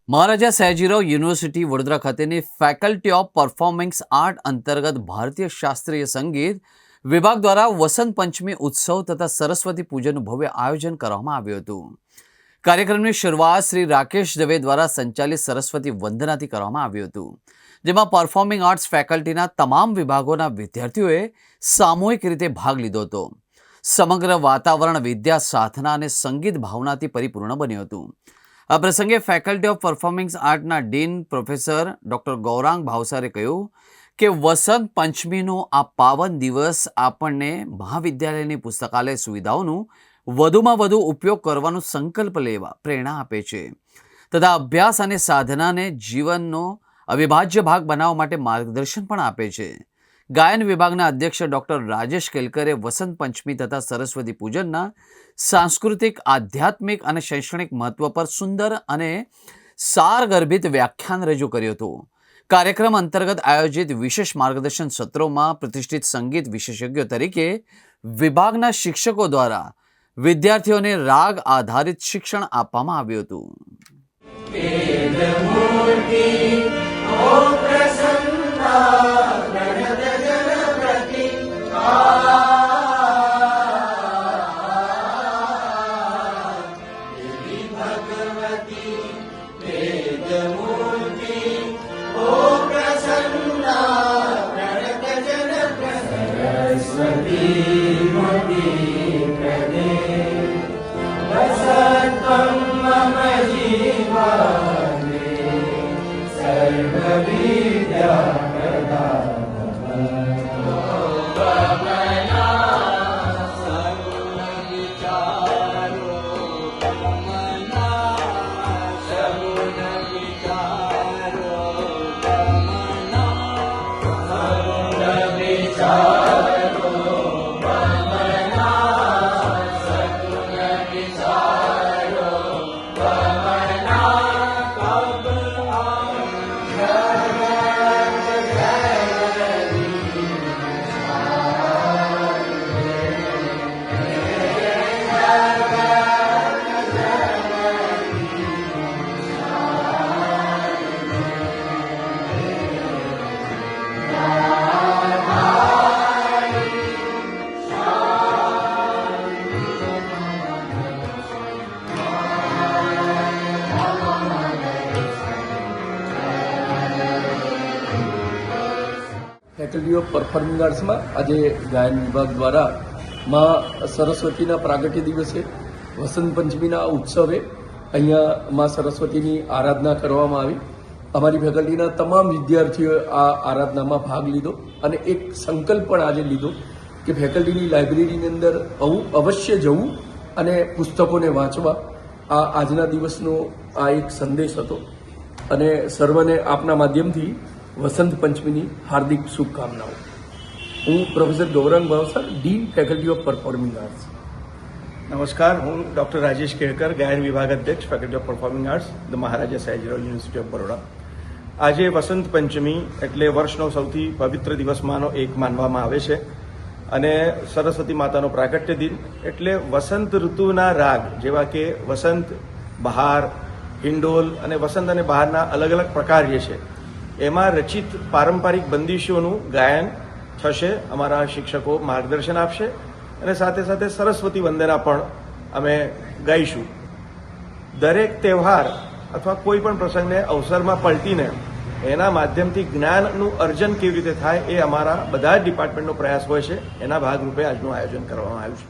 Maharaja Sayajirao university Vadodara ખાતેની faculty of performing art અંતર્ગત ભારતીય શાસ્ત્રીય સંગીત વિભાગ દ્વારા વસંત પંચમી ઉત્સવ તથા સરસ્વતી પૂજનનું ભવ્ય આયોજન કરવામાં આવ્યું હતું. કાર્યક્રમની શરૂઆત શ્રી રાકેશ દવે દ્વારા સંચાલિત સરસ્વતી વંદનાથી કરવામાં આવ્યું હતું, જેમાં પરફોર્મિંગ આર્ટ્સ ફેકલ્ટીના તમામ વિભાગોના વિદ્યાર્થીઓએ સામૂહિક રીતે ભાગ લીધો હતો. સમગ્ર વાતાવરણ વિદ્યા, સાધના અને સંગીત ભાવનાથી પરિપૂર્ણ બન્યું હતું. આ પ્રસંગે ફેકલ્ટી ઓફ પરફોર્મિંગ આર્ટના ડીન પ્રોફેસર ડૉક્ટર ગૌરાંગ ભાવસારે કહ્યું કે વસંત પંચમીનો આ પાવન દિવસ આપણને મહાવિદ્યાલયની પુસ્તકાલય સુવિધાઓનું વધુમાં વધુ ઉપયોગ કરવાનો સંકલ્પ લેવા પ્રેરણા આપે છે તથા અભ્યાસ અને સાધનાને જીવનનો અવિભાજ્ય ભાગ બનાવવા માટે માર્ગદર્શન પણ આપે છે. ગાયન વિભાગના અધ્યક્ષ ડૉક્ટર રાજેશ કેલકરે વસંત પંચમી તથા સરસ્વતી પૂજનના સાંસ્કૃતિક, આધ્યાત્મિક અને શૈક્ષણિક મહત્વ પર સુંદર અને સારગર્ભિત વ્યાખ્યાન રજૂ કર્યું હતું. કાર્યક્રમ અંતર્ગત આયોજિત વિશેષ માર્ગદર્શન સત્રોમાં પ્રતિષ્ઠિત સંગીત વિશેષજ્ઞો તરીકે વિભાગના શિક્ષકો દ્વારા વિદ્યાર્થીઓને રાગ આધારિત શિક્ષણ આપવામાં આવ્યું હતું. ફેકલ્ટી ઓફ પરફોર્મિંગ આર્ટ્સમાં આજે ગાયન વિભાગ દ્વારા માં સરસ્વતીના પ્રાગટ્ય દિવસે વસંત પંચમીના ઉત્સવે અહીંયા માં સરસ્વતીની આરાધના કરવામાં આવી. અમારી ફેકલ્ટીના તમામ વિદ્યાર્થીઓએ આ આરાધનામાં ભાગ લીધો અને એક સંકલ્પ પણ આજે લીધો કે ફેકલ્ટીની લાઇબ્રેરીની અંદર અવશ્ય જવું અને પુસ્તકોને વાંચવા. આ આજના દિવસનો આ એક સંદેશ હતો અને સર્વને આપના માધ્યમથી વસંત પંચમીની હાર્દિક શુભકામનાઓ. હું professor Gaurang Bhavsar, dean faculty of performing arts. નમસ્કાર, હું ડૉક્ટર રાજેશ કેળકર, ગાયન વિભાગ અધ્યક્ષ, faculty of performing arts, the Maharaja Sayajirao university of Baroda. આજે વસંત પંચમી એટલે વર્ષનો સૌથી પવિત્ર દિવસમાંનો એક માનવામાં આવે છે અને સરસ્વતી માતાનો પ્રાગટ્ય દિન એટલે વસંત ઋતુના રાગ જેવા કે વસંત, બહાર, હિંડોલ અને વસંત અને બહારના અલગ અલગ પ્રકાર જે છે એમાં રચિત પારંપરિક બંદીશોનું ગાયન થશે. અમારા શિક્ષકો માર્ગદર્શન આપશે અને સાથે સાથે સરસ્વતી વંદના પણ અમે ગાઈશું. દરેક તહેવાર અથવા કોઈ પણ પ્રસંગને અવસરમાં પલટીને એના માધ્યમથી જ્ઞાનનું અર્જન કેવી રીતે થાય એ અમારા બધા જ ડિપાર્ટમેન્ટનો પ્રયાસ હોય છે. એના ભાગરૂપે આજનું આયોજન કરવામાં આવ્યું છે.